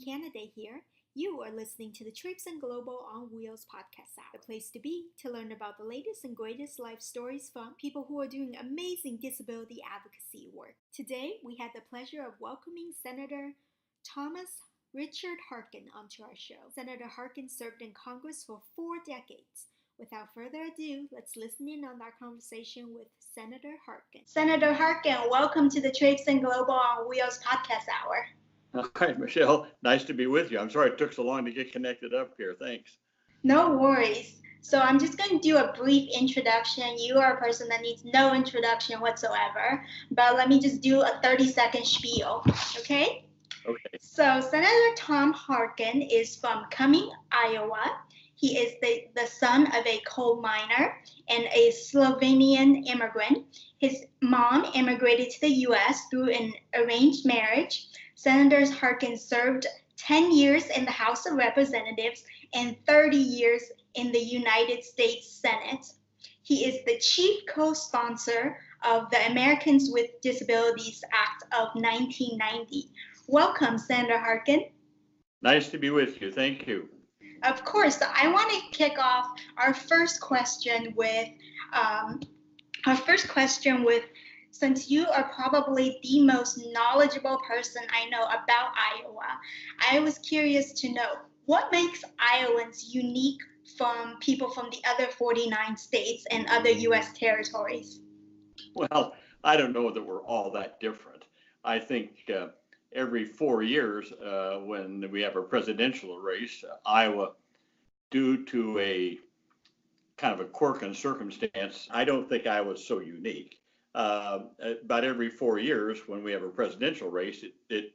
Canada here. You are listening to the Traipsin Global on Wheels podcast app, the place to be to learn about the latest and greatest life stories from people who are doing amazing disability advocacy work. Today, we had the pleasure of welcoming Senator Thomas Richard Harkin onto our show. Senator Harkin served in Congress for 4 decades. Without further ado, let's listen in on our conversation with Senator Harkin. Senator Harkin, welcome to the Traipsin Global on Wheels podcast hour. Hi, Michelle. Nice to be with you. I'm sorry it took so long to get connected up here. Thanks. No worries. So I'm just going to do a brief introduction. You are a person that needs no introduction whatsoever, but let me just do a 30-second spiel, okay? Okay. So Senator Tom Harkin is from Cumming, Iowa. He is the son of a coal miner and a Slovenian immigrant. His mom immigrated to the U.S. through an arranged marriage. Senator Harkin served 10 years in the House of Representatives and 30 years in the United States Senate. He is the chief co-sponsor of the Americans with Disabilities Act of 1990. Welcome, Senator Harkin. Nice to be with you. Thank you. Of course. So I want to kick off our first question with, since you are probably the most knowledgeable person I know about Iowa, I was curious to know what makes Iowans unique from people from the other 49 states and other U.S. territories? Well, I don't know that we're all that different. I think every 4 years when we have a presidential race, Iowa, due to a kind of a quirk and circumstance, I don't think Iowa's so unique. About every 4 years when we have a presidential race, it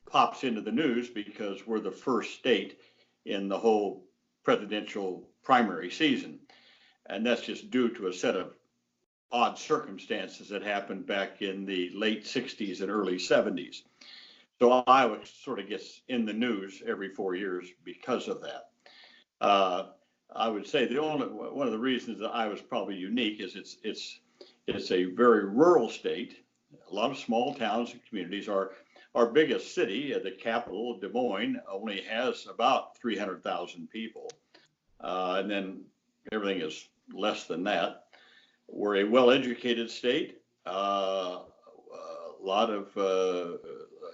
pops into the news because we're the first state in the whole presidential primary season. And that's just due to a set of odd circumstances that happened back in the late 60s and early 70s. So Iowa sort of gets in the news every 4 years because of that. I would say one of the reasons that Iowa's probably unique is it's a very rural state. A lot of small towns and communities. Our biggest city, the capital, Des Moines, only has about 300,000 people. And then everything is less than that. We're a well-educated state. A lot of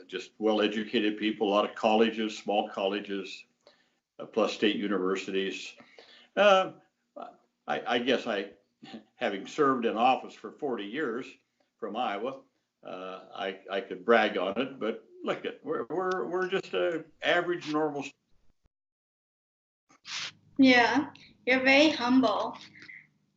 just well-educated people, a lot of colleges, small colleges, plus state universities. I guess having served in office for 40 years from Iowa, I could brag on it. But look, we're just an average, normal. Yeah, you're very humble.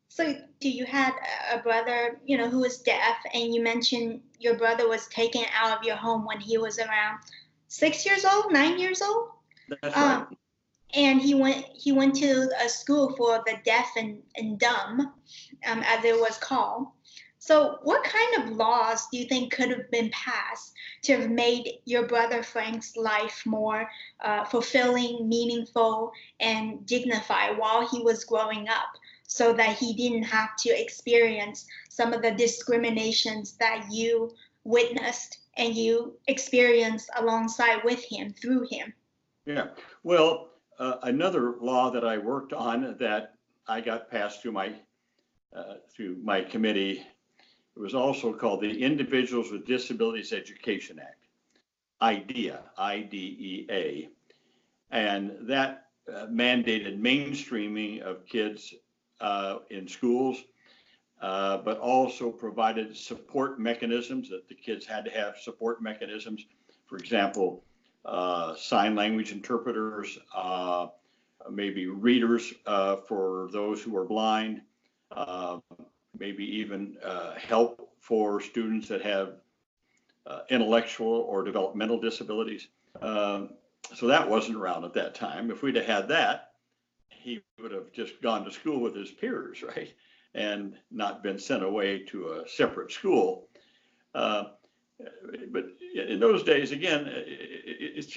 So you had a brother, who was deaf, and you mentioned your brother was taken out of your home when he was around 6 years old, 9 years old? That's right. And he went to a school for the deaf and dumb, as it was called. So what kind of laws do you think could have been passed to have made your brother Frank's life more fulfilling, meaningful, and dignified while he was growing up, so that he didn't have to experience some of the discriminations that you witnessed and you experienced alongside with him, through him? Yeah, well, another law that I worked on that I got passed through my committee, it was also called the Individuals with Disabilities Education Act, IDEA, IDEA, and that mandated mainstreaming of kids in schools, but also provided support mechanisms that the kids had to have support mechanisms. For example, sign language interpreters, maybe readers for those who are blind, maybe even help for students that have intellectual or developmental disabilities. So that wasn't around at that time. If we'd have had that, he would have just gone to school with his peers, right? And not been sent away to a separate school. But in those days, again, it's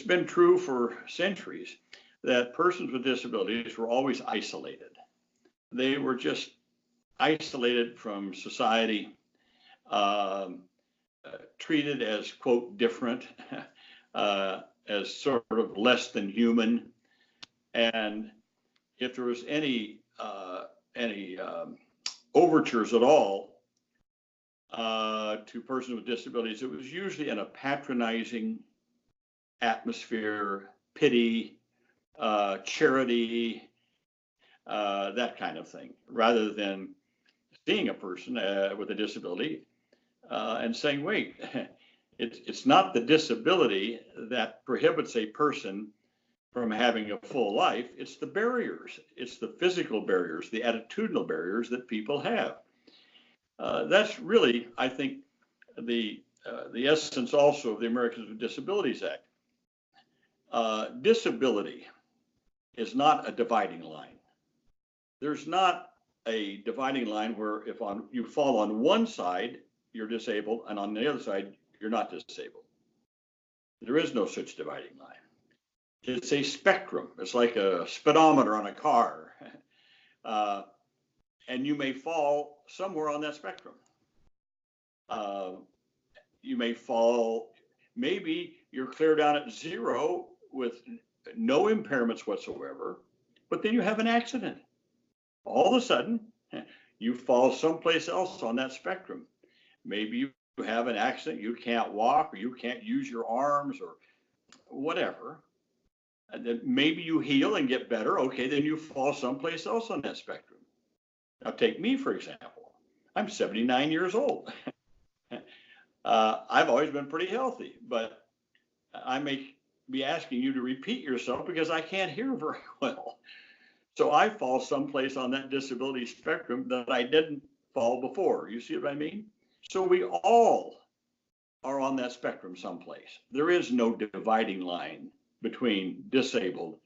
been true for centuries that persons with disabilities were always isolated. They were just isolated from society, treated as, quote, different. as sort of less than human. And if there was any overtures at all to persons with disabilities, it was usually in a patronizing atmosphere, pity, charity, that kind of thing, rather than seeing a person with a disability and saying, wait, it's not the disability that prohibits a person from having a full life. It's the barriers. It's the physical barriers, the attitudinal barriers that people have. That's really, I think, the essence also of the Americans with Disabilities Act. Disability is not a dividing line. There's not a dividing line where if you fall on one side, you're disabled, and on the other side, you're not disabled. There is no such dividing line. It's a spectrum. It's like a speedometer on a car. And you may fall somewhere on that spectrum. You may fall, maybe you're clear down at 0 with no impairments whatsoever, but then you have an accident. All of a sudden, you fall someplace else on that spectrum. Maybe you have an accident, you can't walk, or you can't use your arms, or whatever. And then maybe you heal and get better. Okay, then you fall someplace else on that spectrum. Now, take me, for example. I'm 79 years old. I've always been pretty healthy, but I may be asking you to repeat yourself because I can't hear very well. So I fall someplace on that disability spectrum that I didn't fall before. You see what I mean? So we all are on that spectrum someplace. There is no dividing line between disabled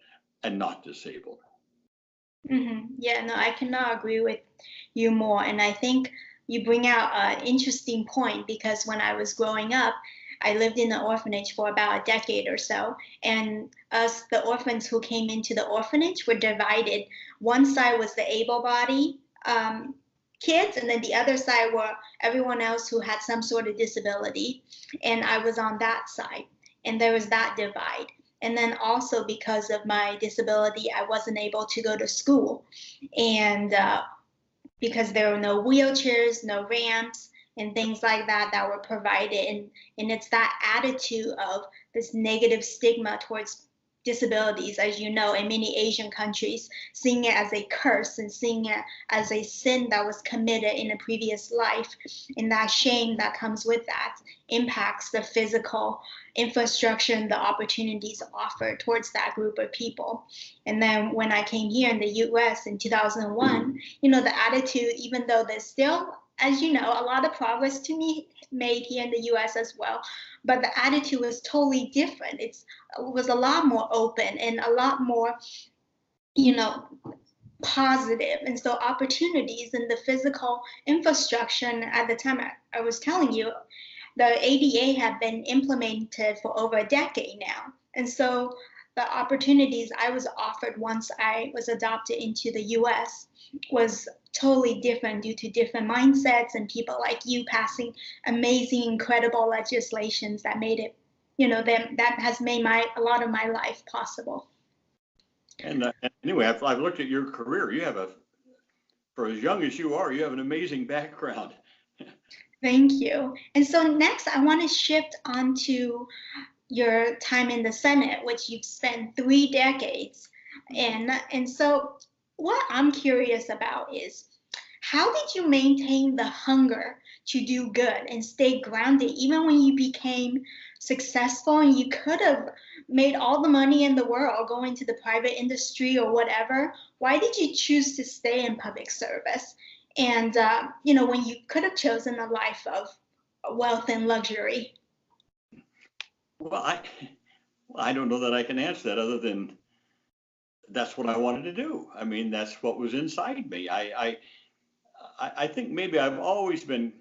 and not disabled. Yeah, no, I cannot agree with you more. And I think you bring out an interesting point because when I was growing up, I lived in an orphanage for about a decade or so. And us, the orphans who came into the orphanage, were divided. One side was the able-bodied kids, and then the other side were everyone else who had some sort of disability. And I was on that side. And there was that divide. And then also because of my disability, I wasn't able to go to school. And because there were no wheelchairs, no ramps, and things like that that were provided. And it's that attitude of this negative stigma towards disabilities, as you know, in many Asian countries, seeing it as a curse and seeing it as a sin that was committed in a previous life. And that shame that comes with that impacts the physical infrastructure and the opportunities offered towards that group of people. And then when I came here in the US in 2001, the attitude, even though there's still, as you know, a lot of progress to be made here in the US as well, but the attitude was totally different. It was a lot more open and a lot more, positive. And so opportunities in the physical infrastructure, and at the time I was telling you, the ADA had been implemented for over a decade now. And so the opportunities I was offered once I was adopted into the US was totally different due to different mindsets and people like you passing amazing, incredible legislations that made it, that has made a lot of my life possible. And anyway, I've looked at your career. You have for as young as you are, you have an amazing background. Thank you. And so next, I want to shift onto your time in the Senate, which you've spent 3 decades. And so what I'm curious about is, how did you maintain the hunger to do good and stay grounded even when you became successful and you could have made all the money in the world going to the private industry or whatever? Why did you choose to stay in public service? And, when you could have chosen a life of wealth and luxury? Well, I don't know that I can answer that other than that's what I wanted to do. I mean, that's what was inside me. I think maybe I've always been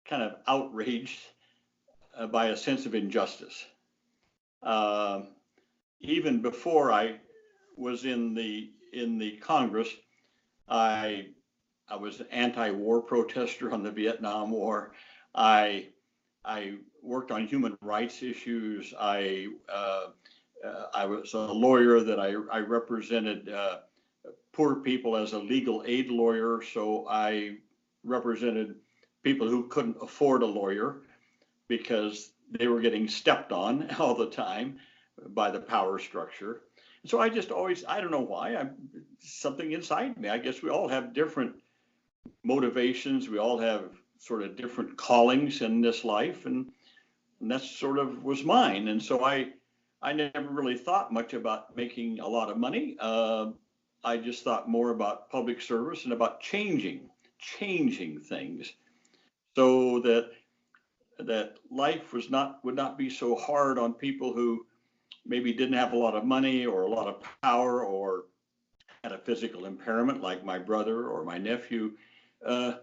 kind of outraged by a sense of injustice. Even before I was in the Congress, I was an anti-war protester on the Vietnam War. I worked on human rights issues. I was a lawyer that I represented poor people as a legal aid lawyer. So I represented people who couldn't afford a lawyer because they were getting stepped on all the time by the power structure. So I just always, I don't know why, something inside me. I guess we all have different motivations. We all have sort of different callings in this life, and that sort of was mine. And so I never really thought much about making a lot of money. I just thought more about public service and about changing things so that life would not be so hard on people who maybe didn't have a lot of money or a lot of power or had a physical impairment like my brother or my nephew. Uh,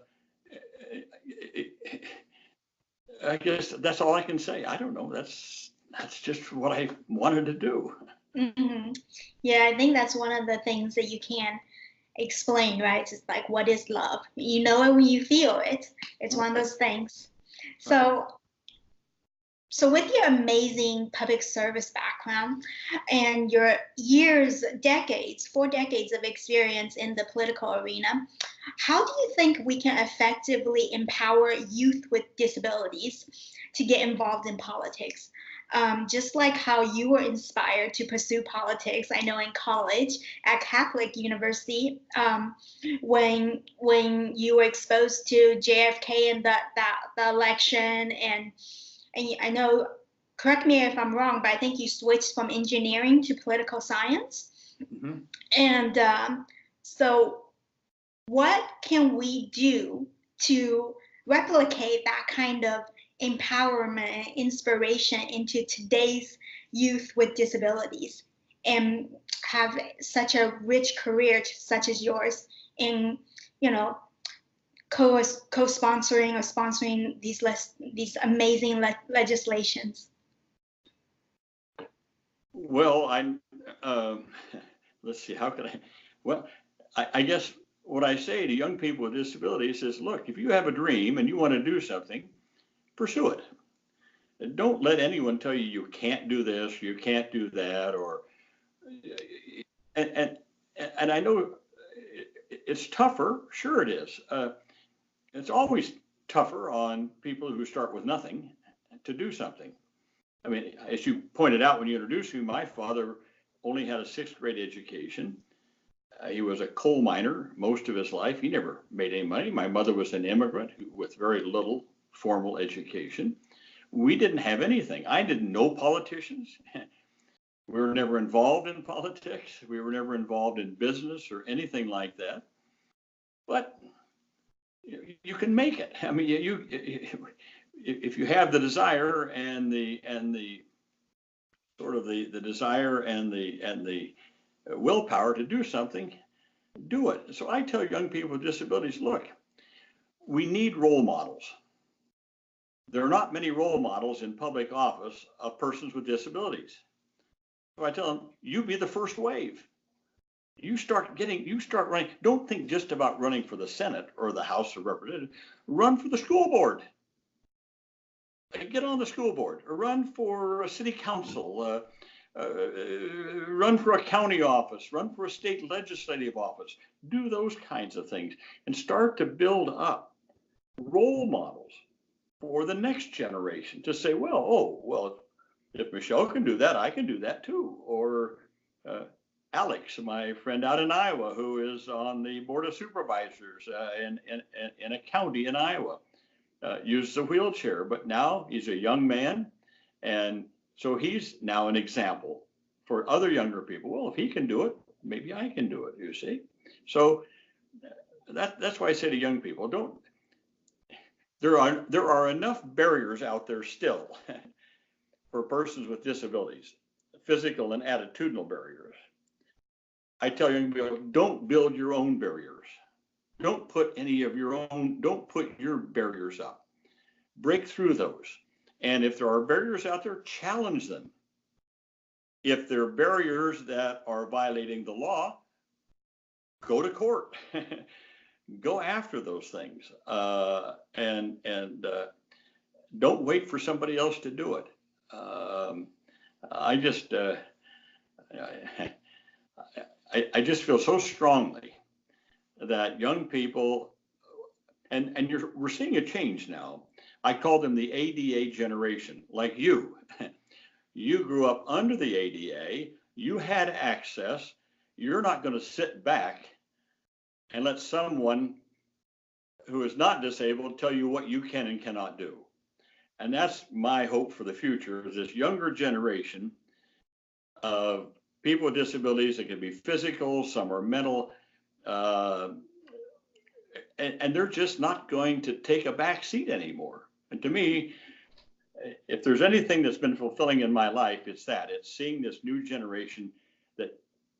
I guess that's all I can say. I don't know. That's just what I wanted to do. Mm-hmm. Yeah, I think that's one of the things that you can explain, right? It's like, what is love? You know it when you feel it. It's one of those things. So with your amazing public service background and your years, decades, 4 decades of experience in the political arena, how do you think we can effectively empower youth with disabilities to get involved in politics? Just like how you were inspired to pursue politics, I know in college at Catholic University, when you were exposed to JFK and the election, and I know, correct me if I'm wrong, but I think you switched from engineering to political science. Mm-hmm. And so what can we do to replicate that kind of empowerment and inspiration into today's youth with disabilities and have such a rich career such as yours in, you know, co-sponsoring or sponsoring these amazing legislations? Well, let's see, how could I? Well, I guess what I say to young people with disabilities is, look, if you have a dream and you want to do something, pursue it. And don't let anyone tell you you can't do this, you can't do that, or and I know it's tougher. Sure, it is. It's always tougher on people who start with nothing to do something. I mean, as you pointed out when you introduced me, my father only had a 6th-grade education. He was a coal miner most of his life. He never made any money. My mother was an immigrant with very little formal education. We didn't have anything. I didn't know politicians. We were never involved in politics. We were never involved in business or anything like that. But you can make it. I mean, if you have the desire and the sort of the desire and the willpower to do something, do it. So I tell young people with disabilities, look, we need role models. There are not many role models in public office of persons with disabilities. So I tell them, you be the first wave. You start running. Don't think just about running for the Senate or the House of Representatives. Run for the school board. Get on the school board, or run for a city council, run for a county office, run for a state legislative office. Do those kinds of things and start to build up role models for the next generation to say, well, if Michelle can do that, I can do that too. Or Alex, my friend out in Iowa, who is on the Board of Supervisors in a county in Iowa, uses a wheelchair, but now he's a young man. And so he's now an example for other younger people. Well, if he can do it, maybe I can do it, you see. So that's why I say to young people, there are enough barriers out there still for persons with disabilities, physical and attitudinal barriers. I tell young people, don't build your own barriers. Don't put your barriers up. Break through those. And if there are barriers out there, challenge them. If there are barriers that are violating the law, go to court. Go after those things. don't wait for somebody else to do it. I just, I just feel so strongly that young people, and we're seeing a change now. I call them the ADA generation, like you. You grew up under the ADA, you had access. You're not going to sit back and let someone who is not disabled tell you what you can and cannot do. And that's my hope for the future, is this younger generation of people with disabilities. It can be physical, some are mental, and they're just not going to take a back seat anymore. And to me, if there's anything that's been fulfilling in my life, it's that. It's seeing this new generation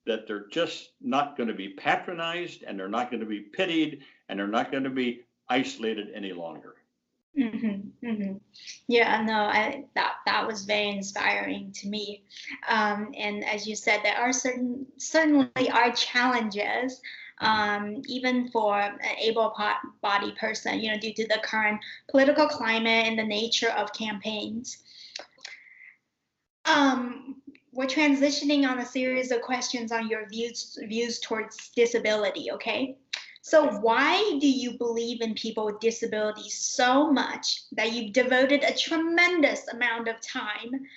that they're just not going to be patronized, and they're not going to be pitied, and they're not going to be isolated any longer. Yeah, no, that was very inspiring to me. And as you said, there are certainly are challenges, even for an able-bodied person, due to the current political climate and the nature of campaigns. We're transitioning on a series of questions on your views towards disability, okay? So why do you believe in people with disabilities so much that you've devoted a tremendous amount of time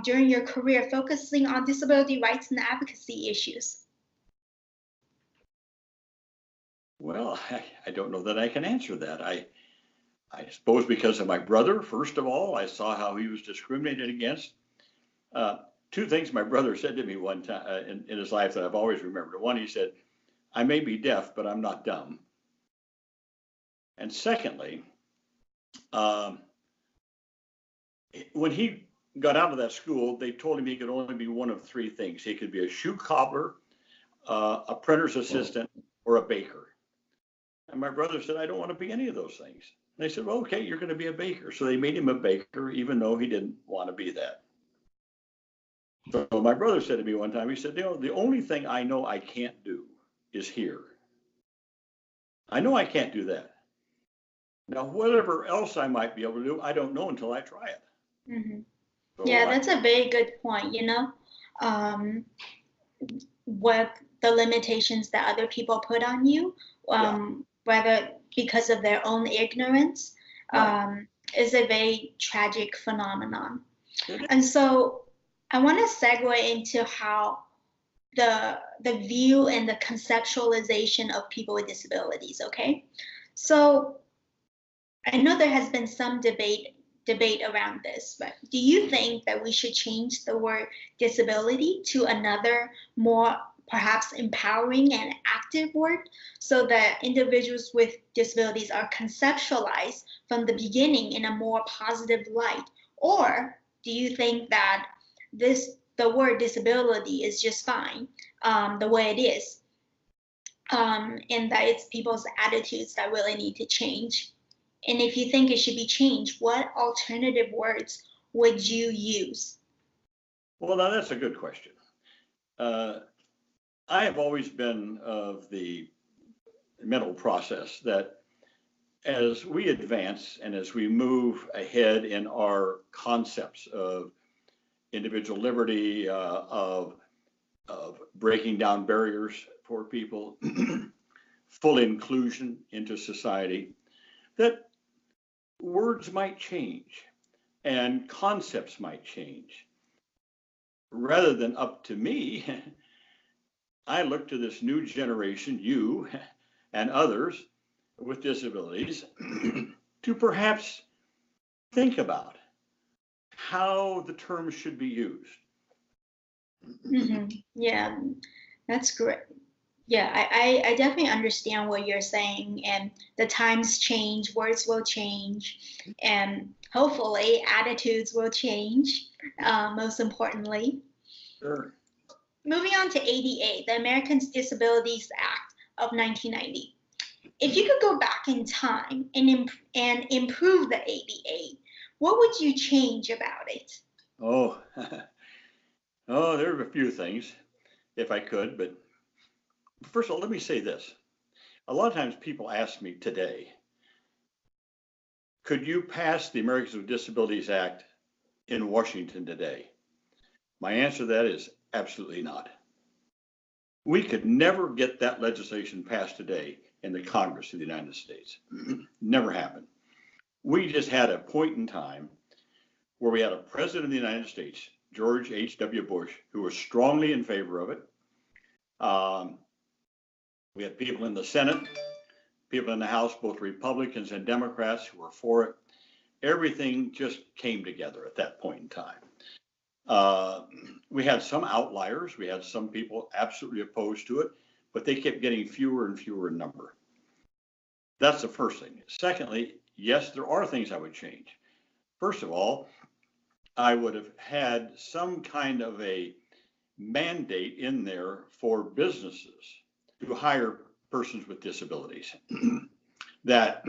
during your career focusing on disability rights and advocacy issues? Well, I don't know that I can answer that. I suppose because of my brother, first of all. I saw how he was discriminated against. Two things my brother said to me one time in his life that I've always remembered. One, he said, "I may be deaf, but I'm not dumb." And secondly, when he got out of that school, they told him he could only be one of three things. He could be a shoe cobbler, a printer's assistant, or a baker. And my brother said, "I don't want to be any of those things." And they said, "Well, okay, you're going to be a baker." So they made him a baker, even though he didn't want to be that. So my brother said to me one time, he said, "The only thing I know I can't do is hear. I know I can't do that. Now, whatever else I might be able to do, I don't know until I try it." So yeah, that's a very good point, what the limitations that other people put on you, whether because of their own ignorance, is a very tragic phenomenon. And so I want to segue into how the view and the conceptualization of people with disabilities, okay? So I know there has been some debate around this, but do you think that we should change the word disability to another more perhaps empowering and active word so that individuals with disabilities are conceptualized from the beginning in a more positive light? Or do you think that the word disability is just fine the way it is, and that it's people's attitudes that really need to change? And if you think it should be changed, what alternative words would you use? Well, now that's a good question. I have always been of the mental process that as we advance and as we move ahead in our concepts of individual liberty, of breaking down barriers for people, full inclusion into society, that words might change and concepts might change. Rather than up to me, I look to this new generation, you and others with disabilities, to perhaps think about how the term should be used. Yeah, that's great. Yeah, I definitely understand what you're saying, and the times change, words will change, and hopefully attitudes will change, most importantly. Sure. Moving on to ADA, the Americans Disabilities Act of 1990. If you could go back in time and improve the ADA, what would you change about it? Oh, oh, there are a few things, if I could, but first of all, let me say this. A lot of times people ask me today, could you pass the Americans with Disabilities Act in Washington today? My answer to that is absolutely not. We could never get that legislation passed today in the Congress of the United States. Never happened. We just had a point in time where we had a president of the United States, George H.W. Bush, who was strongly in favor of it. We had people in the Senate, people in the House, both Republicans and Democrats, who were for it. Everything just came together at that point in time. We had some outliers. We had some people absolutely opposed to it, but they kept getting fewer and fewer in number. That's the first thing. Secondly, yes, there are things I would change. First of all, I would have had some kind of a mandate in there for businesses to hire persons with disabilities. That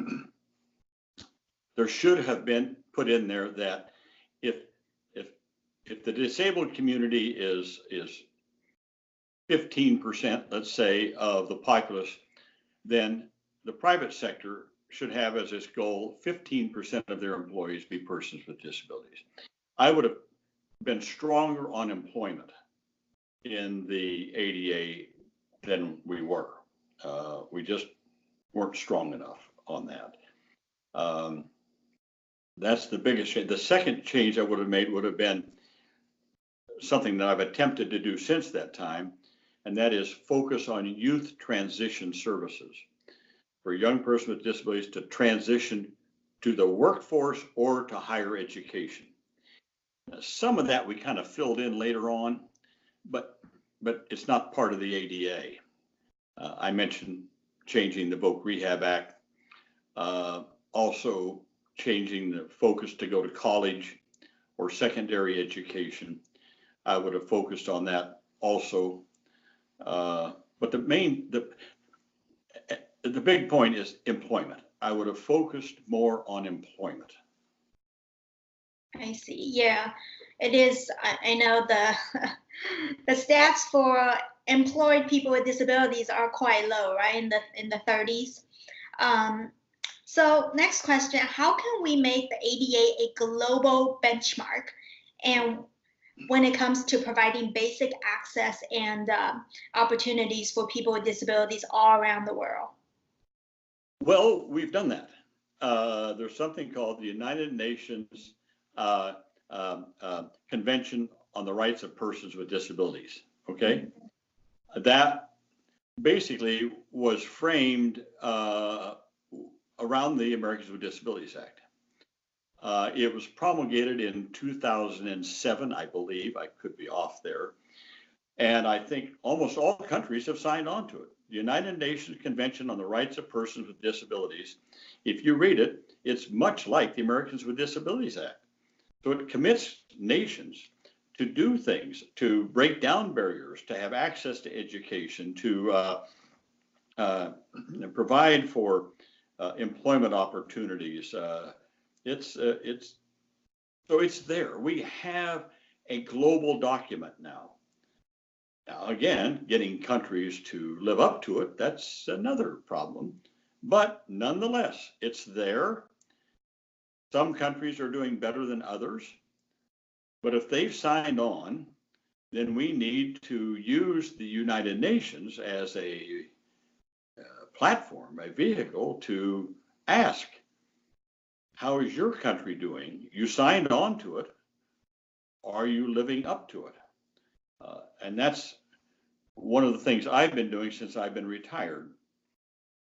there should have been put in there that if the disabled community is 15%, let's say, of the populace, then the private sector should have as its goal 15% of their employees be persons with disabilities. I would have been stronger on employment in the ADA than we were. We just weren't strong enough on that. That's the biggest change. The second change I would have made would have been something that I've attempted to do since that time, and that is focus on youth transition services for a young person with disabilities to transition to the workforce or to higher education. Now, some of that we kind of filled in later on, but it's not part of the ADA. I mentioned changing the Voc Rehab Act, also changing the focus to go to college or secondary education. I would have focused on that also. But the big point is employment. I would have focused more on employment. I see. Yeah, it is. I know the stats for employed people with disabilities are quite low, right? In the 30s. So next question: how can we make the ADA a global benchmark, and when it comes to providing basic access and opportunities for people with disabilities all around the world? Well, we've done that. There's something called the United Nations Convention on the Rights of Persons with Disabilities. Okay, that basically was framed around the Americans with Disabilities Act. It was promulgated in 2007, I believe. I could be off there. And I think almost all countries have signed on to it. The United Nations Convention on the Rights of Persons with Disabilities, if you read it, it's much like the Americans with Disabilities Act. So it commits nations to do things, to break down barriers, to have access to education, to provide for employment opportunities. So it's there. We have a global document now. Now, again, getting countries to live up to it, that's another problem. But nonetheless, it's there. Some countries are doing better than others. But if they've signed on, then we need to use the United Nations as a platform, a vehicle to ask, how is your country doing? You signed on to it. Are you living up to it? And that's one of the things I've been doing since I've been retired.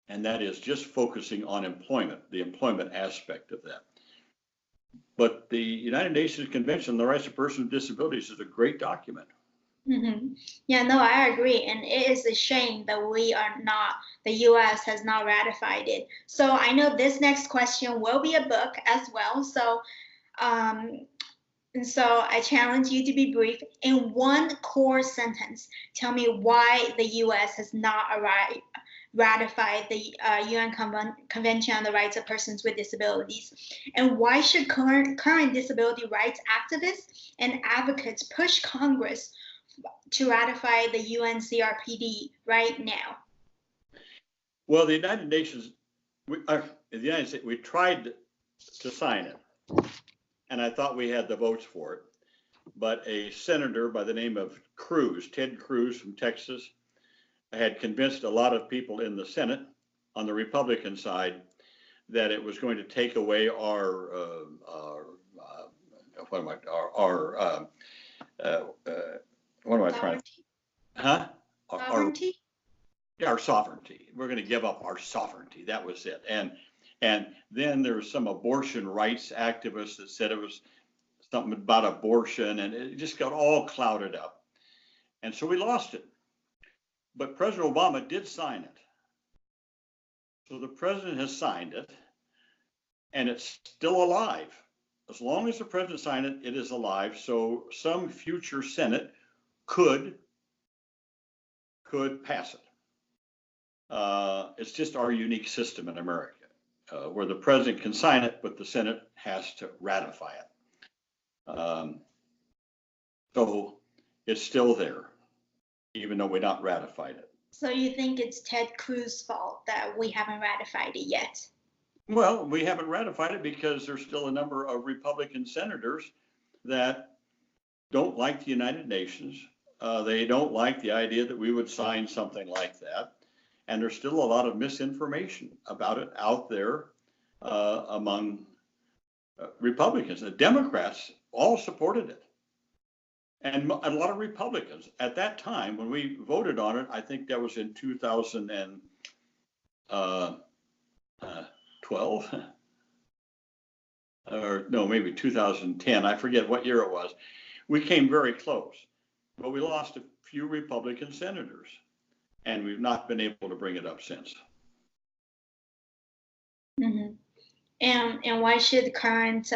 And that is just focusing on employment, the employment aspect of that. But the United Nations Convention on the Rights of Persons with Disabilities is a great document. Mm-hmm. Yeah, no, I agree. And it is a shame that the US has not ratified it. So I know this next question will be a book as well. So, and so I challenge you to be brief. In one core sentence, tell me why the US has not ratified the UN Convention on the Rights of Persons with Disabilities, and why should current disability rights activists and advocates push Congress to ratify the UNCRPD right now? Well, the United States, we tried to sign it. And I thought we had the votes for it. But a senator by the name of Cruz, Ted Cruz from Texas, had convinced a lot of people in the Senate on the Republican side that it was going to take away our what am I trying to? Huh? Sovereignty? Our sovereignty. We're going to give up our sovereignty. That was it. And then there was some abortion rights activists that said it was something about abortion, and it just got all clouded up. And so we lost it. But President Obama did sign it. So the president has signed it, and it's still alive. As long as the president signed it, it is alive. So some future Senate could pass it. It's just our unique system in America, where the president can sign it, but the Senate has to ratify it. So it's still there, even though we not ratified it. So you think it's Ted Cruz's fault that we haven't ratified it yet? Well, we haven't ratified it because there's still a number of Republican senators that don't like the United Nations. They don't like the idea that we would sign something like that. And there's still a lot of misinformation about it out there among Republicans. The Democrats all supported it. And a lot of Republicans at that time, when we voted on it, I think that was in 2012 or no, maybe 2010. I forget what year it was. We came very close, but we lost a few Republican senators, and we've not been able to bring it up since. Mm-hmm. And why should current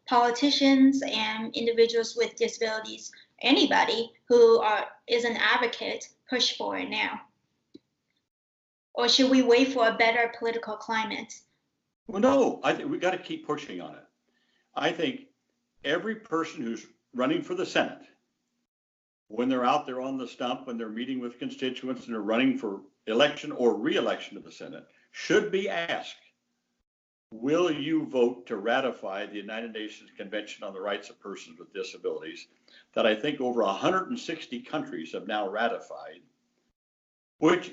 politicians and individuals with disabilities, anybody who is an advocate, push for it now? Or should we wait for a better political climate? Well, no, I think we got to keep pushing on it. I think every person who's running for the Senate, when they're out there on the stump, when they're meeting with constituents and they're running for election or re-election to the Senate, should be asked, will you vote to ratify the United Nations Convention on the Rights of Persons with Disabilities that I think over 160 countries have now ratified, which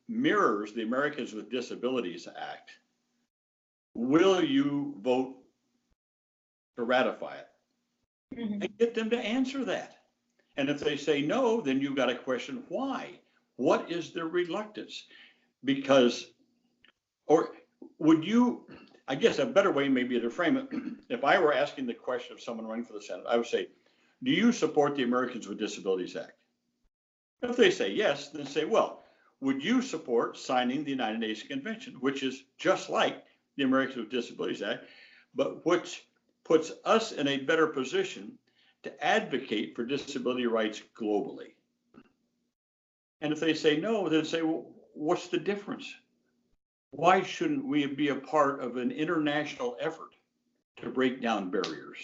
mirrors the Americans with Disabilities Act? Will you vote to ratify it? Mm-hmm. And get them to answer that. And if they say no, then you've got to question why. What is their reluctance? Because, or would you, I guess a better way maybe to frame it, if I were asking the question of someone running for the Senate, I would say, do you support the Americans with Disabilities Act? If they say yes, then say, well, would you support signing the United Nations Convention, which is just like the Americans with Disabilities Act, but which puts us in a better position to advocate for disability rights globally? And if they say no, then say, well, what's the difference? Why shouldn't we be a part of an international effort to break down barriers?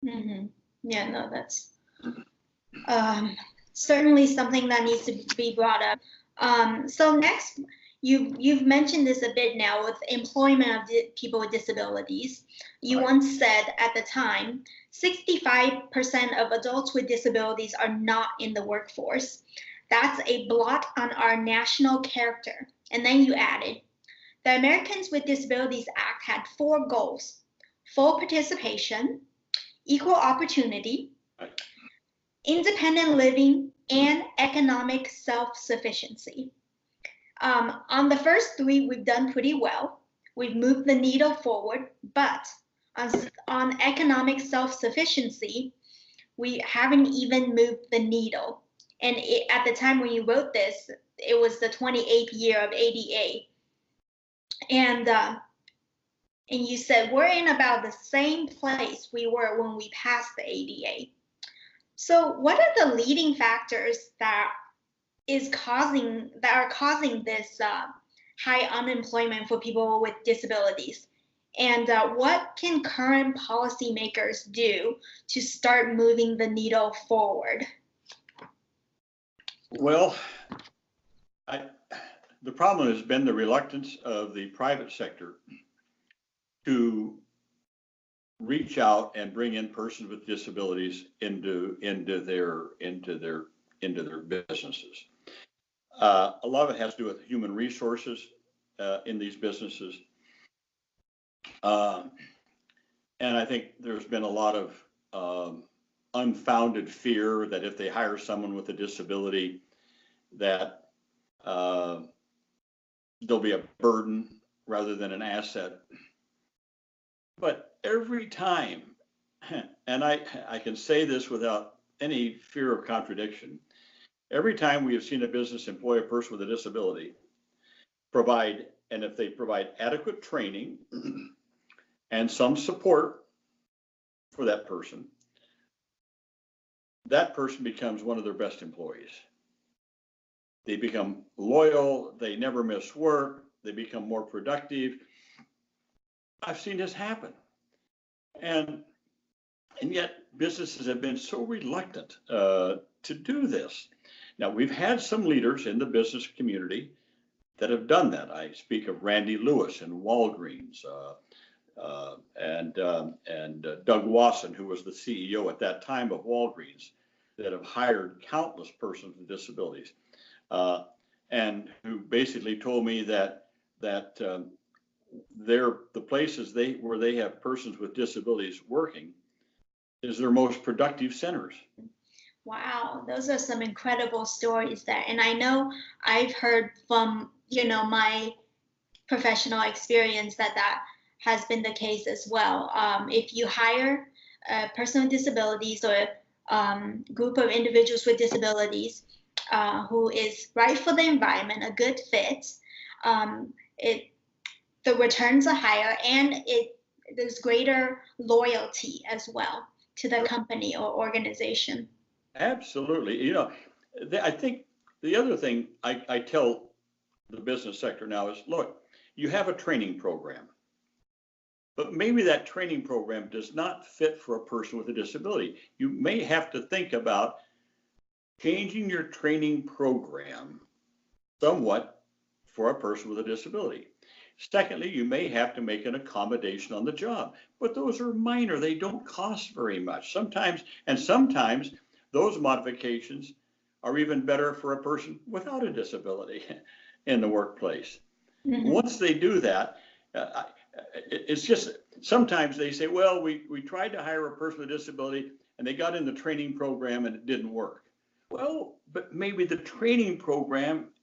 Mm-hmm. Yeah, no, that's certainly something that needs to be brought up. So next, you've mentioned this a bit now with employment of people with disabilities. You once said at the time, 65% of adults with disabilities are not in the workforce. That's a blot on our national character. And then you added, the Americans with Disabilities Act had 4 goals: full participation, equal opportunity, independent living, and economic self-sufficiency. On the first 3, we've done pretty well. We've moved the needle forward, but on economic self-sufficiency, we haven't even moved the needle. And at the time when you wrote this, it was the 28th year of ADA. And you said, we're in about the same place we were when we passed the ADA. So what are the leading factors that are causing this high unemployment for people with disabilities? And what can current policymakers do to start moving the needle forward? Well, the problem has been the reluctance of the private sector to reach out and bring in persons with disabilities into their businesses. A lot of it has to do with human resources in these businesses, and I think there's been a lot of unfounded fear that if they hire someone with a disability, that they'll be a burden rather than an asset. But every time, and I can say this without any fear of contradiction, every time we have seen a business employ a person with a disability, if they provide adequate training and some support for that person becomes one of their best employees. They become loyal, they never miss work, they become more productive. I've seen this happen. And yet businesses have been so reluctant to do this. Now, we've had some leaders in the business community that have done that. I speak of Randy Lewis and Walgreens and Doug Wasson, who was the CEO at that time of Walgreens, that have hired countless persons with disabilities, and who basically told me that the places where they have persons with disabilities working is their most productive centers. Wow, those are some incredible stories there. And I know I've heard from, my professional experience that has been the case as well. If you hire a person with disabilities or a group of individuals with disabilities who is right for the environment, a good fit, the returns are higher, and there's greater loyalty as well to the company or organization. Absolutely. I think the other thing I tell the business sector now is, look, you have a training program, but maybe that training program does not fit for a person with a disability. You may have to think about changing your training program somewhat for a person with a disability. Secondly, you may have to make an accommodation on the job, but those are minor. They don't cost very much. Sometimes those modifications are even better for a person without a disability in the workplace. Mm-hmm. Once they do that, it's just, sometimes they say, well, we tried to hire a person with a disability and they got in the training program and it didn't work. Well, but maybe the training program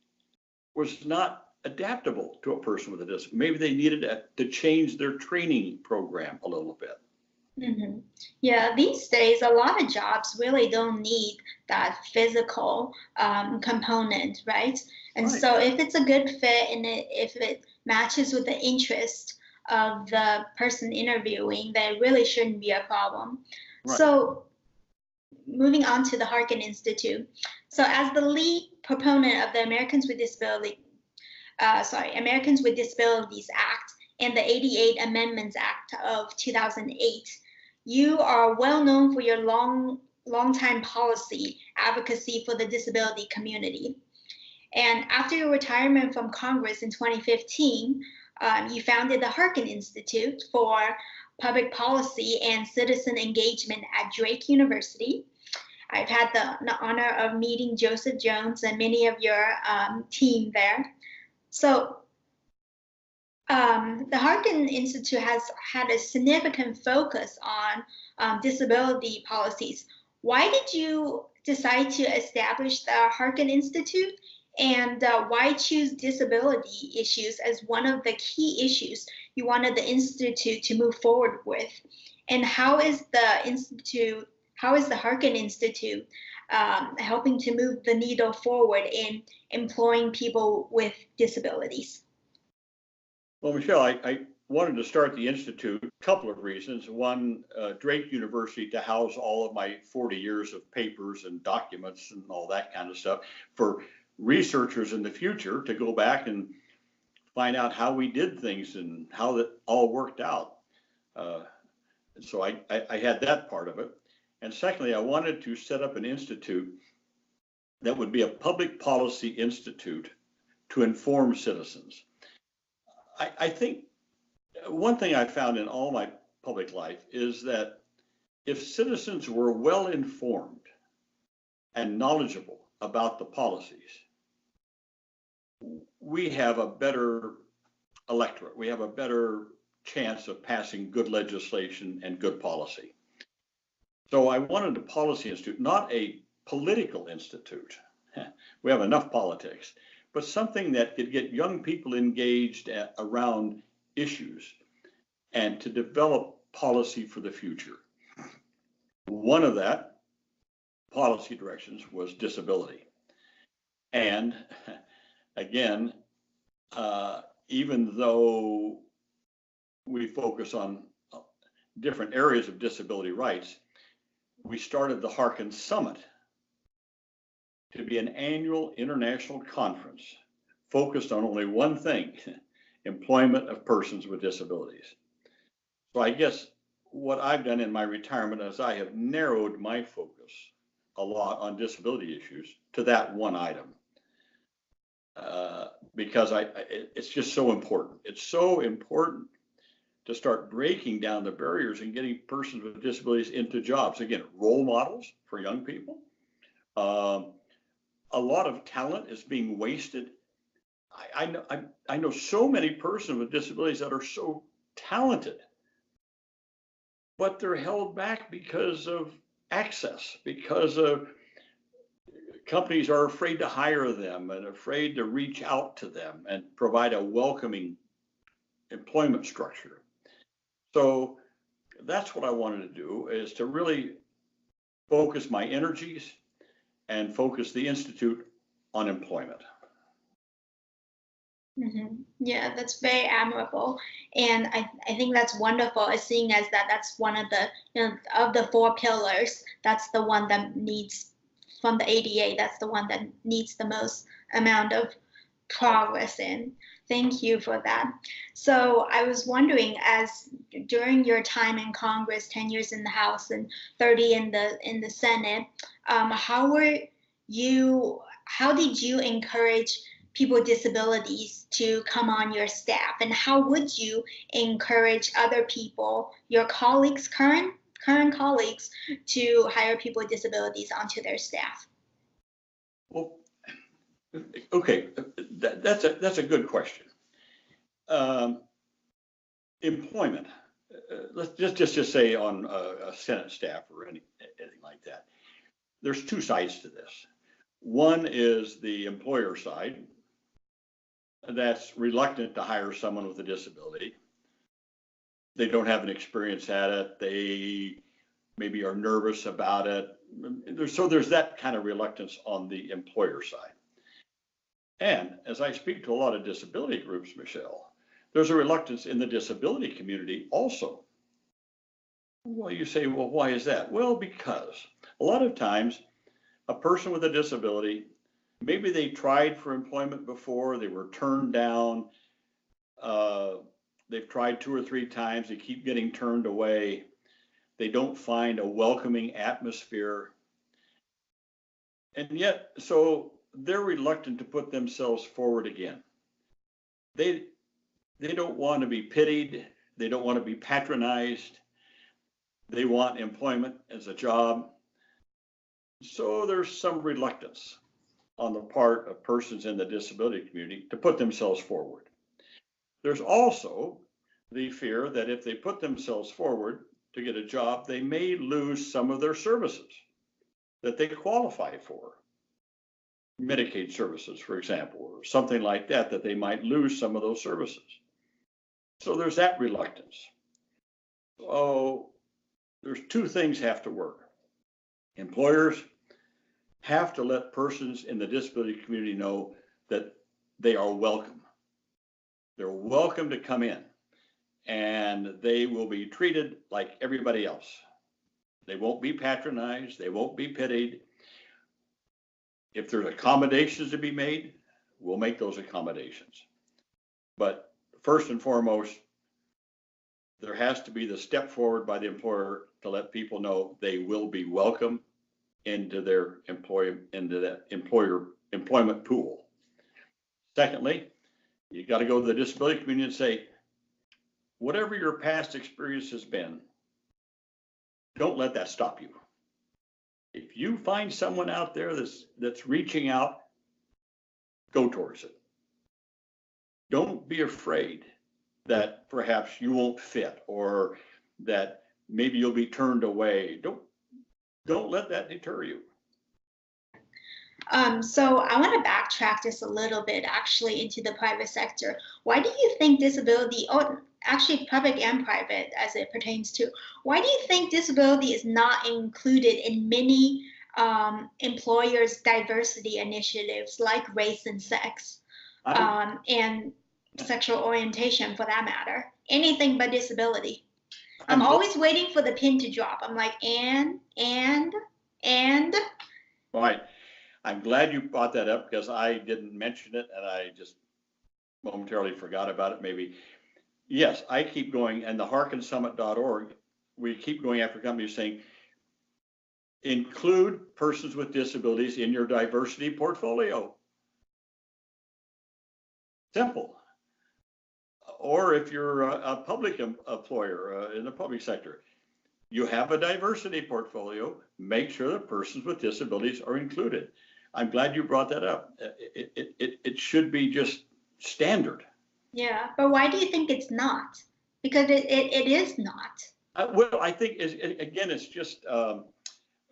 was not adaptable to a person with a disability. Maybe they needed to change their training program a little bit. Mm-hmm. Yeah, these days, a lot of jobs really don't need that physical component, right? And right. So if it's a good fit and if it matches with the interest of the person interviewing, then it really shouldn't be a problem. Right. So moving on to the Harkin Institute. So as the lead proponent of the Americans with Disabilities Act and the 88 Amendments Act of 2008, you are well known for your long-time policy advocacy for the disability community. And after your retirement from Congress in 2015, you founded the Harkin Institute for Public Policy and Citizen Engagement at Drake University. I've had the honor of meeting Joseph Jones and many of your team there. So the Harkin Institute has had a significant focus on disability policies. Why did you decide to establish the Harkin Institute, and why choose disability issues as one of the key issues you wanted the Institute to move forward with? And how is the Harkin Institute helping to move the needle forward in employing people with disabilities? Well, Michelle, I wanted to start the Institute a couple of reasons. One, Drake University to house all of my 40 years of papers and documents and all that kind of stuff for researchers in the future to go back and find out how we did things and how that all worked out. So I had that part of it. And secondly, I wanted to set up an institute that would be a public policy institute to inform citizens. I think one thing I found in all my public life is that if citizens were well informed and knowledgeable about the policies, we have a better electorate. We have a better chance of passing good legislation and good policy. So I wanted a policy institute, not a political institute. We have enough politics, but something that could get young people engaged around issues and to develop policy for the future. One of that policy directions was disability. And again, even though we focus on different areas of disability rights, we started the Harkin Summit to be an annual international conference focused on only one thing, employment of persons with disabilities. So I guess what I've done in my retirement is I have narrowed my focus a lot on disability issues to that one item. Because it's just so important. It's so important to start breaking down the barriers and getting persons with disabilities into jobs. Again, role models for young people. A lot of talent is being wasted. I know so many persons with disabilities that are so talented, but they're held back because of access, because of companies are afraid to hire them and afraid to reach out to them and provide a welcoming employment structure. So that's what I wanted to do, is to really focus my energies and focus the Institute on employment. Yeah, that's very admirable, and I think that's wonderful. Seeing as that's one of the of the four pillars, that's the one that needs from the ADA. That's the one that needs the most amount of progress in. Thank you for that. So I was wondering, as during your time in Congress, 10 years in the House and 30 in the Senate, how did you encourage people with disabilities to come on your staff, and how would you encourage other people, your colleagues, current colleagues, to hire people with disabilities onto their staff? Well, okay, that's a good question. Employment. Let's just say on a Senate staff or anything like that. There's two sides to this. One is the employer side that's reluctant to hire someone with a disability. They don't have an experience at it. They maybe are nervous about it. So there's that kind of reluctance on the employer side. And as I speak to a lot of disability groups, Michelle, there's a reluctance in the disability community also. Well, you say, well, why is that? Well, because a lot of times a person with a disability, maybe they tried for employment before, they were turned down. They've tried 2 or 3 times, they keep getting turned away. They don't find a welcoming atmosphere. And yet, so they're reluctant to put themselves forward again. They don't want to be pitied. They don't want to be patronized. They want employment as a job. So there's some reluctance on the part of persons in the disability community to put themselves forward. There's also the fear that if they put themselves forward to get a job, they may lose some of their services that they qualify for. Medicaid services, for example, or something like that, that they might lose some of those services. So there's that reluctance. So there's 2 things have to work. Employers have to let persons in the disability community know that they are welcome. They're welcome to come in, and they will be treated like everybody else. They won't be patronized. They won't be pitied. If there's accommodations to be made, we'll make those accommodations. But first and foremost, there has to be the step forward by the employer to let people know they will be welcome into their employment pool. Secondly, you got to go to the disability community and say, whatever your past experience has been, don't let that stop you. If you find someone out there that's reaching out, go towards it. Don't be afraid that perhaps you won't fit or that maybe you'll be turned away. Don't let that deter you. So I want to backtrack just a little bit actually into the private sector. Why do you think disability, or actually public and private as it pertains to, why do you think disability is not included in many employers' diversity initiatives like race and sex and sexual orientation for that matter? Anything but disability. I'm always waiting for the pin to drop. I'm like, and. Right. I'm glad you brought that up because I didn't mention it and I just momentarily forgot about it maybe. Yes, I keep going, and the harkinsummit.org, we keep going after companies saying, include persons with disabilities in your diversity portfolio. Simple. Or if you're a public employer in the public sector, you have a diversity portfolio, make sure that persons with disabilities are included. I'm glad you brought that up. It should be just standard. Yeah, but why do you think it's not? Because it is not. Well, I think, again, it's just, what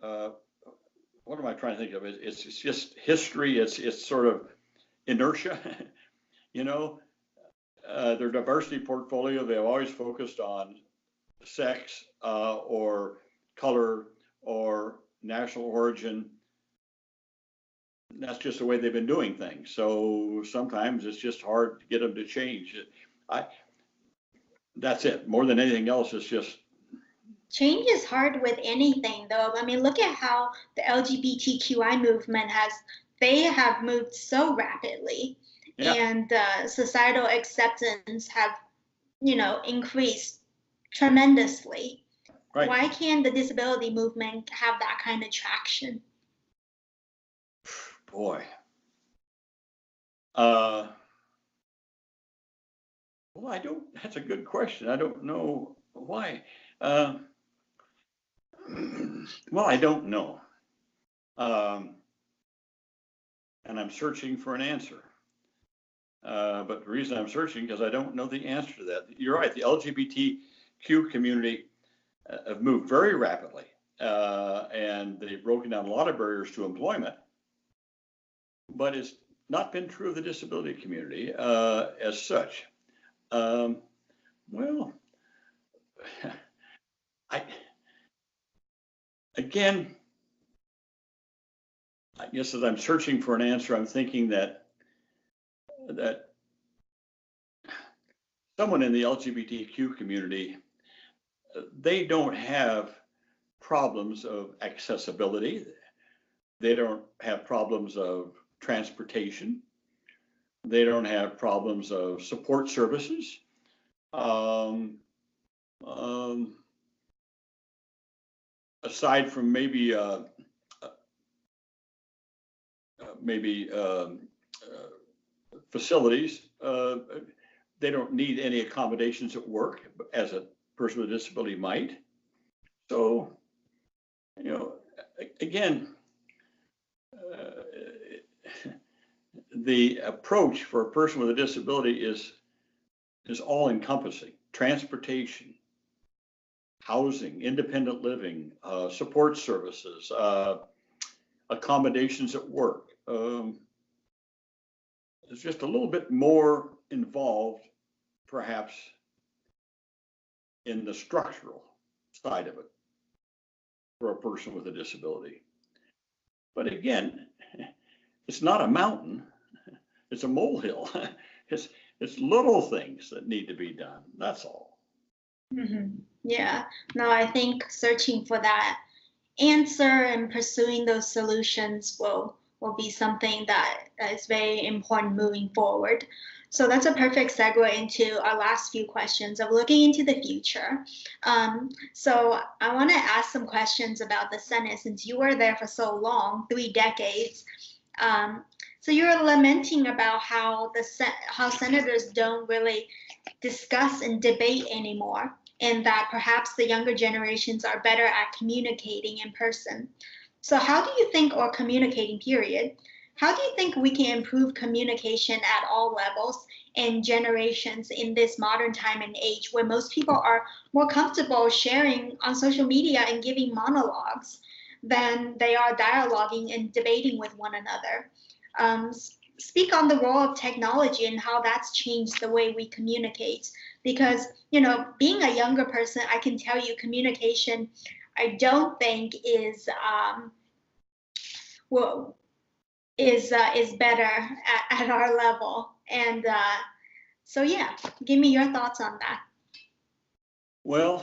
am I trying to think of? It's just history. It's sort of inertia. You know, their diversity portfolio, they've always focused on sex or color or national origin. That's just the way they've been doing things. So sometimes it's just hard to get them to change. That's it. More than anything else, it's just. Change is hard with anything, though. I mean, look at how the LGBTQI movement they have moved so rapidly, yeah. And societal acceptance have, increased tremendously. Right. Why can't the disability movement have that kind of traction? Boy. Well, that's a good question. I don't know why. Well, I don't know. And I'm searching for an answer. But the reason I'm searching because I don't know the answer to that. You're right. The LGBTQ community have moved very rapidly, and they've broken down a lot of barriers to employment. But it's not been true of the disability community as such. Well, again, I guess as I'm searching for an answer, I'm thinking that someone in the LGBTQ community, they don't have problems of accessibility. They don't have problems of transportation. They don't have problems of support services. Aside from maybe facilities, they don't need any accommodations at work as a person with a disability might. So, again, the approach for a person with a disability is all encompassing: transportation, housing, independent living, support services, accommodations at work. It's just a little bit more involved, perhaps, in the structural side of it for a person with a disability. But again, it's not a mountain, it's a molehill. It's little things that need to be done, that's all. Mm-hmm. Yeah, no, I think searching for that answer and pursuing those solutions will be something that is very important moving forward. So that's a perfect segue into our last few questions of looking into the future. So I want to ask some questions about the Senate since you were there for so long, 3 decades. So you're lamenting about how how senators don't really discuss and debate anymore, and that perhaps the younger generations are better at communicating in person. So how do you think, or communicating period, how do you think we can improve communication at all levels and generations in this modern time and age where most people are more comfortable sharing on social media and giving monologues than they are dialoguing and debating with one another? Um, Speak on the role of technology and how that's changed the way we communicate. Because, being a younger person, I can tell you communication, I don't think well, is better at our level. And so, yeah, give me your thoughts on that. Well,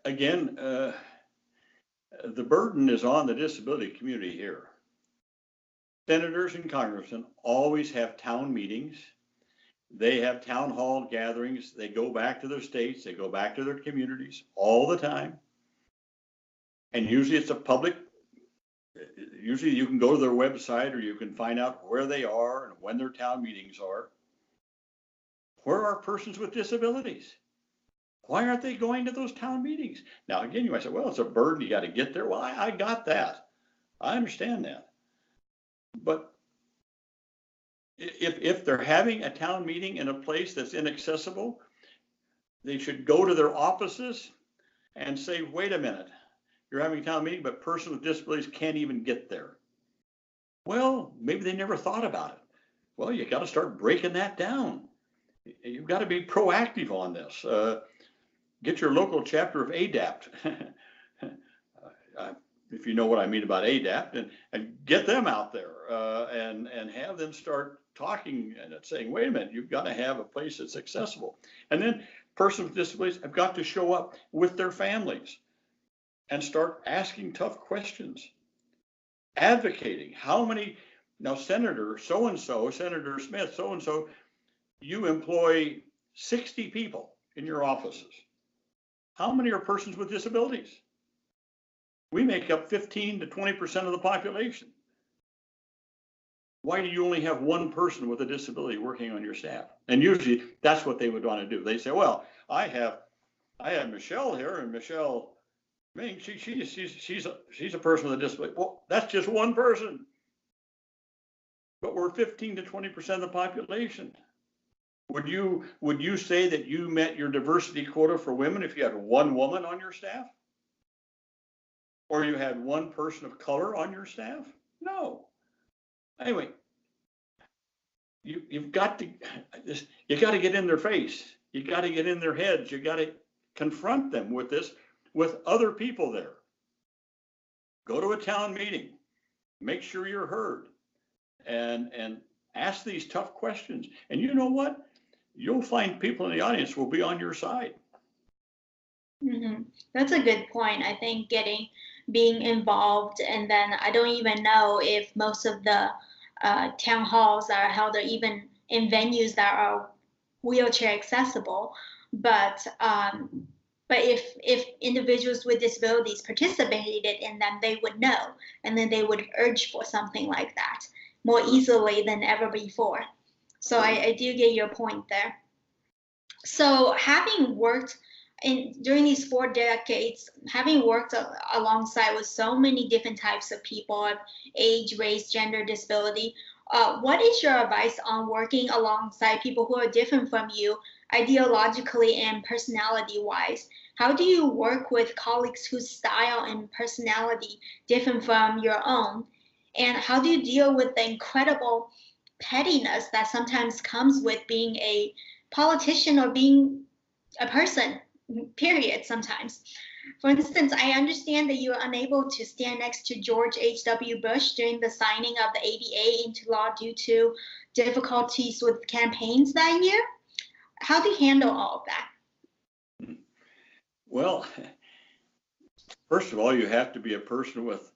again, the burden is on the disability community here. Senators and congressmen always have town meetings. They have town hall gatherings. They go back to their states. They go back to their communities all the time. And usually it's a public, usually you can go to their website or you can find out where they are and when their town meetings are. Where are persons with disabilities? Why aren't they going to those town meetings? Now, again, you might say, well, it's a burden. You got to get there. Well, I got that. I understand that. But if they're having a town meeting in a place that's inaccessible, they should go to their offices and say, wait a minute, you're having a town meeting, but persons with disabilities can't even get there. Well, maybe they never thought about it. Well, you got to start breaking that down. You've got to be proactive on this. Get your local chapter of ADAPT, if you know what I mean about ADAPT, and get them out there and have them start talking and saying, wait a minute, you've got to have a place that's accessible. And then persons with disabilities have got to show up with their families and start asking tough questions, advocating. How many, now Senator so-and-so, Senator Smith, so-and-so, you employ 60 people in your offices. How many are persons with disabilities? We make up 15 to 20% of the population. Why do you only have one person with a disability working on your staff? And usually that's what they would want to do. They say, well, I have Michelle here, and Michelle Ming, she's a person with a disability. Well, that's just one person. But we're 15 to 20% of the population. Would you say that you met your diversity quota for women if you had one woman on your staff? Or you had one person of color on your staff? No. Anyway, you've got to get in their face. You got to get in their heads. You got to confront them with this, with other people there. Go to a town meeting. Make sure you're heard, and ask these tough questions. And you know what? You'll find people in the audience will be on your side. Mm-hmm. That's a good point. I think being involved, and then I don't even know if most of the town halls are held or even in venues that are wheelchair accessible. But if individuals with disabilities participated in them, they would know, and then they would urge for something like that more easily than ever before. So I do get your point there. So having worked during these 4 decades, having worked alongside with so many different types of people of age, race, gender, disability, what is your advice on working alongside people who are different from you ideologically and personality-wise? How do you work with colleagues whose style and personality differ from your own? And how do you deal with the incredible pettiness that sometimes comes with being a politician or being a person, period, sometimes? For instance, I understand that you were unable to stand next to George H.W. Bush during the signing of the ADA into law due to difficulties with campaigns that year. How do you handle all of that? Well, first of all, you have to be a person with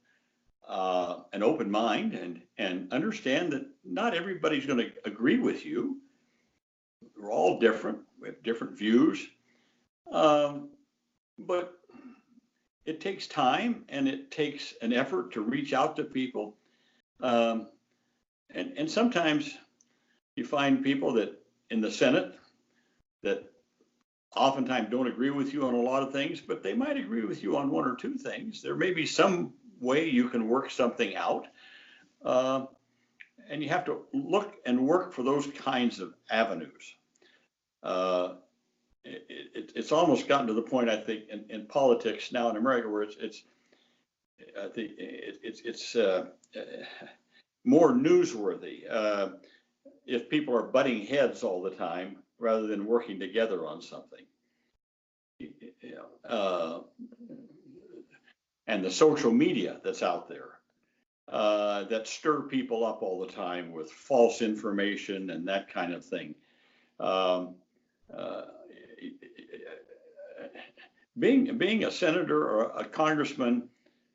an open mind and understand that not everybody's going to agree with you. We're all different. We have different views. But it takes time and it takes an effort to reach out to people. Um, and sometimes you find people that in the Senate that oftentimes don't agree with you on a lot of things, but they might agree with you on one or two things. There may be some way you can work something out. And you have to look and work for those kinds of avenues. It's almost gotten to the point, I think, in politics now in America where I think it's more newsworthy if people are butting heads all the time rather than working together on something. And the social media that's out there that stir people up all the time with false information and that kind of thing. Being a senator or a congressman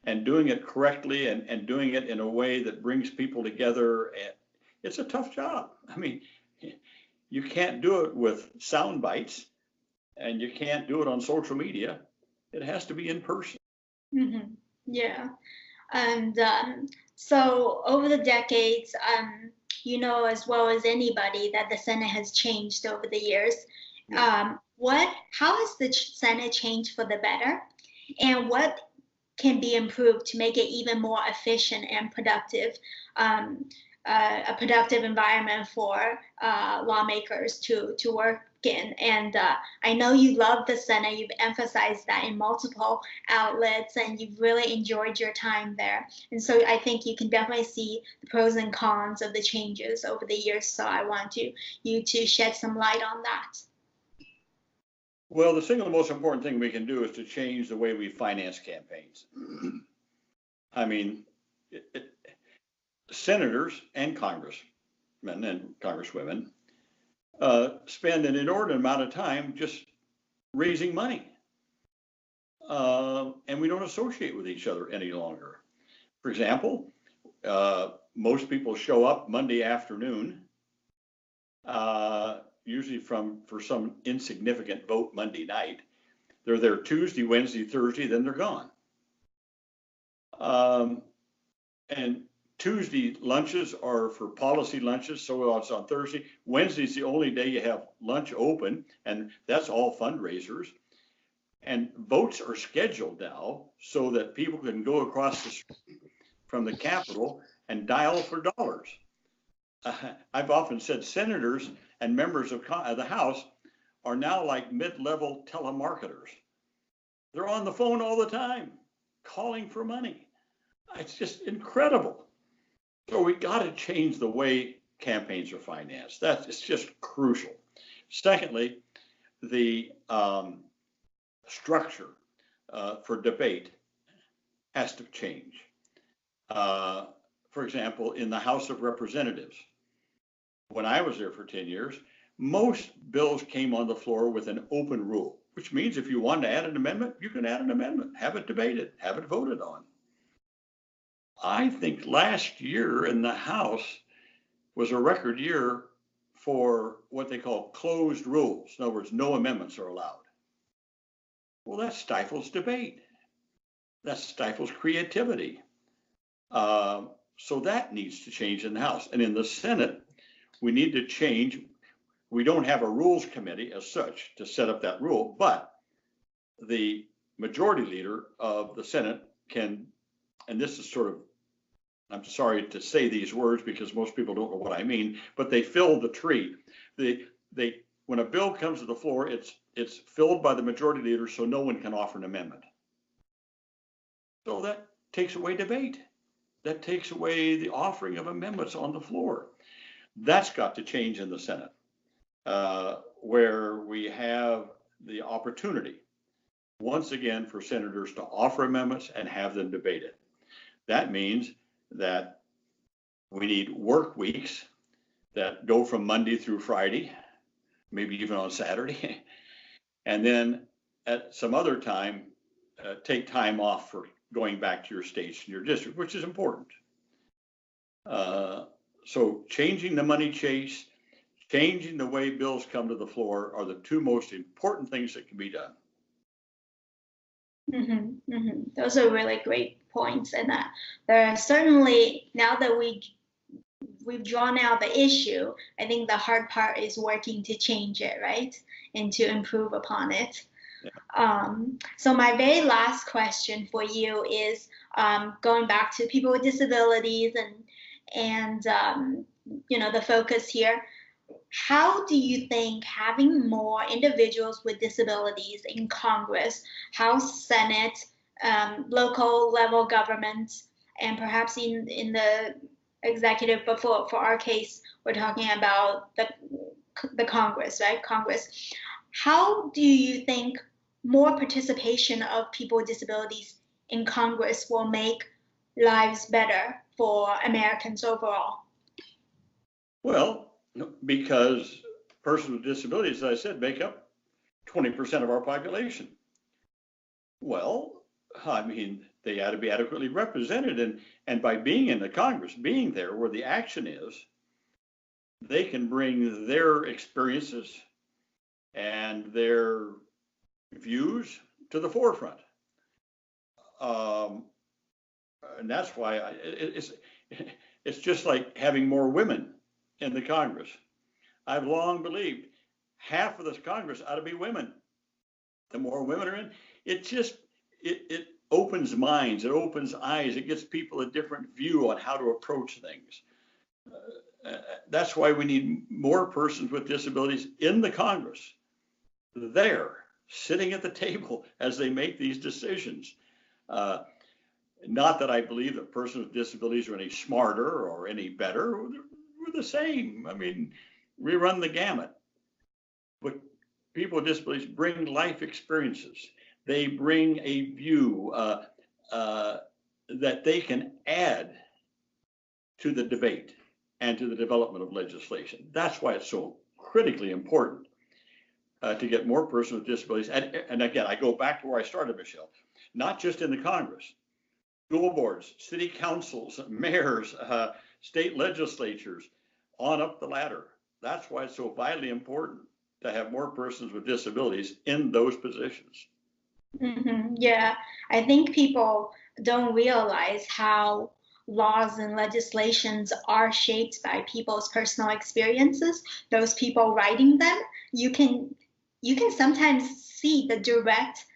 and doing it correctly and doing it in a way that brings people together, it's a tough job. I mean, you can't do it with sound bites and you can't do it on social media. It has to be in person. Mm-hmm. Yeah. And so over the decades, you know as well as anybody that the Senate has changed over the years. Yeah. How has the Senate changed for the better? And what can be improved to make it even more efficient and productive, a productive environment for lawmakers to work in? And I know you love the Senate. You've emphasized that in multiple outlets, and you've really enjoyed your time there. And so I think you can definitely see the pros and cons of the changes over the years. So I want you to shed some light on that. Well, the single most important thing we can do is to change the way we finance campaigns. I mean, senators and congressmen and congresswomen spend an inordinate amount of time just raising money. And we don't associate with each other any longer. For example, most people show up Monday afternoon, usually for some insignificant vote Monday night. They're there Tuesday, Wednesday, Thursday, then they're gone. And Tuesday lunches are for policy lunches, so it's on Thursday. Wednesday's the only day you have lunch open, and that's all fundraisers. And votes are scheduled now so that people can go across the street from the Capitol and dial for dollars. I've often said senators and members of the House are now like mid-level telemarketers. They're on the phone all the time, calling for money. It's just incredible. So we got to change the way campaigns are financed. It's just crucial. Secondly, the structure for debate has to change. For example, in the House of Representatives, when I was there for 10 years, most bills came on the floor with an open rule, which means if you want to add an amendment, you can add an amendment, have it debated, have it voted on. I think last year in the House was a record year for what they call closed rules. In other words, no amendments are allowed. Well, that stifles debate. That stifles creativity. So that needs to change in the House. And in the Senate, we need to change. We don't have a rules committee as such to set up that rule, but the majority leader of the Senate can, and this is sort of, I'm sorry to say these words because most people don't know what I mean, but they fill the tree. When a bill comes to the floor, it's filled by the majority leader, so no one can offer an amendment. So that takes away debate. That takes away the offering of amendments on the floor. That's got to change in the Senate, where we have the opportunity, once again, for senators to offer amendments and have them debated. That means that we need work weeks that go from Monday through Friday, maybe even on Saturday, and then at some other time, take time off for going back to your station, your district, which is important. So changing the money chase, changing the way bills come to the floor are the two most important things that can be done. Mm-hmm, mm-hmm. Those are really great points. And there are certainly, now that we've drawn out the issue, I think the hard part is working to change it, right? And to improve upon it. So my very last question for you is going back to people with disabilities and the focus here. How do you think having more individuals with disabilities in Congress, House, Senate, local level governments, and perhaps in the executive, but for our case, we're talking about the Congress, right? Congress. How do you think more participation of people with disabilities in Congress will make lives better for Americans overall? Well, because persons with disabilities, as I said, make up 20% of our population. Well, I mean, they ought to be adequately represented. And by being in the Congress, being there where the action is, they can bring their experiences and their views to the forefront. And that's why it's just like having more women in the Congress. I've long believed half of this Congress ought to be women. The more women are in, it opens minds, it opens eyes, it gives people a different view on how to approach things. That's why we need more persons with disabilities in the Congress, there, sitting at the table as they make these decisions. Not that I believe that persons with disabilities are any smarter or any better. We're the same. I mean, we run the gamut. But people with disabilities bring life experiences. They bring a view that they can add to the debate and to the development of legislation. That's why it's so critically important to get more persons with disabilities. And again, I go back to where I started, Michelle, not just in the Congress, school boards, city councils, mayors, state legislatures, on up the ladder. That's why it's so vitally important to have more persons with disabilities in those positions. Mm-hmm. Yeah, I think people don't realize how laws and legislations are shaped by people's personal experiences. Those people writing them, you can sometimes see the direct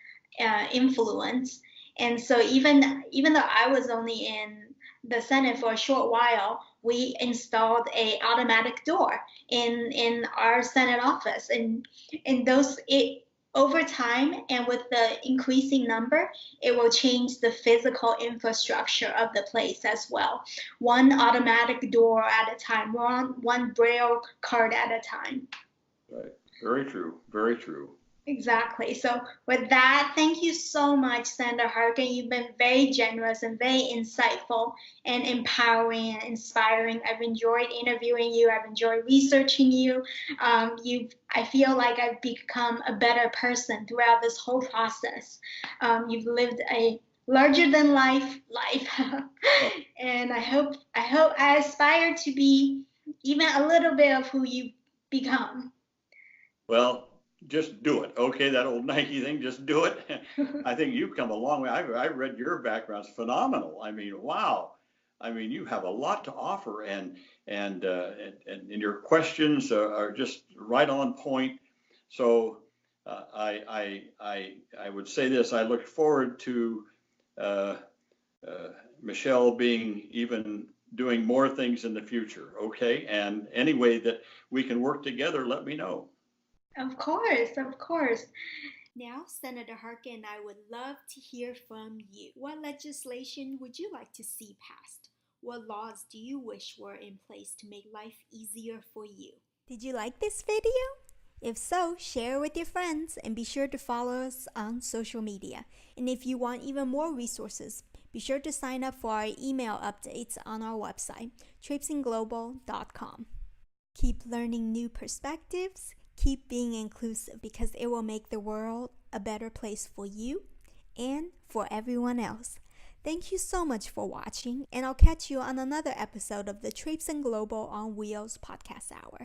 influence. And so even though I was only in the Senate for a short while, we installed a automatic door in our Senate office, and over time and with the increasing number, it will change the physical infrastructure of the place as well. One automatic door at a time, one braille card at a time. Right. Very true. Very true. Exactly. So with that, thank you so much, Senator Harkin. You've been very generous and very insightful and empowering and inspiring. I've enjoyed interviewing you. I've enjoyed researching you. I feel like I've become a better person throughout this whole process. You've lived a larger than life, and I aspire to be even a little bit of who you've become. Well, just do it. Okay, that old Nike thing, just do it. I think you've come a long way. I've read your background. It's phenomenal. I mean, wow. I mean, you have a lot to offer, and your questions are just right on point. So I would say this. I look forward to Michelle being even doing more things in the future. Okay, and any way that we can work together, let me know. Of course, of course. Now, Senator Harkin, I would love to hear from you. What legislation would you like to see passed? What laws do you wish were in place to make life easier for you? Did you like this video? If so, share it with your friends and be sure to follow us on social media. And if you want even more resources, be sure to sign up for our email updates on our website, traipsinglobal.com. Keep learning new perspectives. Keep being inclusive, because it will make the world a better place for you and for everyone else. Thank you so much for watching, and I'll catch you on another episode of the Traipsin Global on Wheels podcast hour.